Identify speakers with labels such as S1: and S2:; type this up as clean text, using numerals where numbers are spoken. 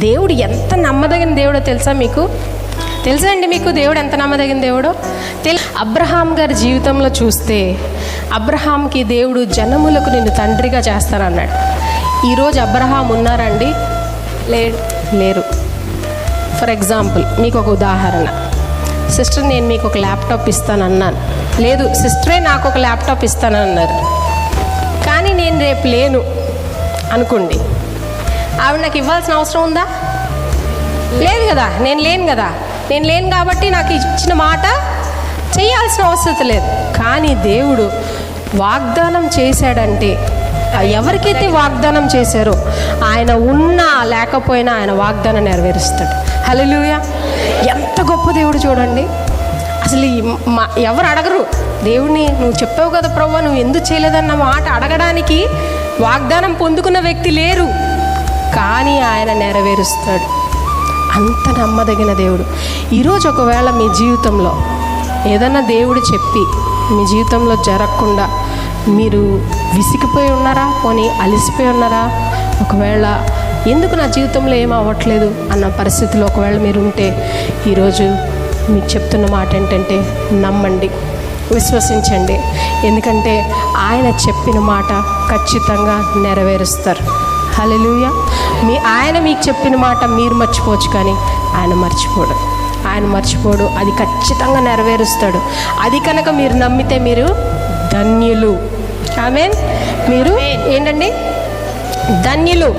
S1: దేవుడు ఎంత నమ్మదగిన దేవుడో తెలుసా మీకు? తెలుసా అండి మీకు దేవుడు ఎంత నమ్మదగిన దేవుడో? అబ్రహాం గారి జీవితంలో చూస్తే అబ్రహాంకి దేవుడు జనములకు నిన్ను తండ్రిగా చేస్తానన్నాడు. ఈరోజు అబ్రహాం ఉన్నారండి? లేరు. ఫర్ ఎగ్జాంపుల్ మీకు ఒక ఉదాహరణ, సిస్టర్ నేను మీకు ఒక ల్యాప్టాప్ ఇస్తానన్నాను. లేదు, సిస్టరే నాకు ఒక ల్యాప్టాప్ ఇస్తానన్నారు. కానీ నేను రేపు లేను అనుకోండి, ఆవిడ నాకు ఇవ్వాల్సిన అవసరం ఉందా? లేదు కదా. నేను లేను కాబట్టి నాకు ఇచ్చిన మాట చేయాల్సిన అవసరం లేదు. కానీ దేవుడు వాగ్దానం చేశాడంటే, ఎవరికైతే వాగ్దానం చేశారో ఆయన ఉన్నా లేకపోయినా ఆయన వాగ్దానం నెరవేరుస్తాడు. హల్లెలూయా! ఎంత గొప్ప దేవుడు చూడండి. అసలు ఎవరు అడగరు దేవుడిని. నువ్వు చెప్పావు కదా ప్రభువా, నువ్వు ఎందుకు చేయలేదన్న మాట అడగడానికి వాగ్దానం పొందుకున్న వ్యక్తి లేరు. కానీ ఆయన నెరవేరుస్తాడు. అంత నమ్మదగిన దేవుడు. ఈరోజు ఒకవేళ మీ జీవితంలో ఏదన్నా దేవుడు చెప్పి మీ జీవితంలో జరగకుండా మీరు విసిగిపోయి ఉన్నారా? పోనీ అలసిపోయి ఉన్నారా? ఒకవేళ ఎందుకు నా జీవితంలో ఏం అవ్వట్లేదు అన్న పరిస్థితిలో ఒకవేళ మీరు ఉంటే, ఈరోజు మీకు చెప్తున్న మాట ఏంటంటే, నమ్మండి, విశ్వసించండి. ఎందుకంటే ఆయన చెప్పిన మాట ఖచ్చితంగా నెరవేరుస్తారు. హల్లెలూయా! ఆయన మీకు చెప్పిన మాట మీరు మర్చిపోవచ్చు, కానీ ఆయన మర్చిపోడు. అది ఖచ్చితంగా నెరవేరుస్తాడు. అది కనుక మీరు నమ్మితే మీరు ధన్యులు. ఆమేన్. మీరు ఏంటండి? ధన్యులు.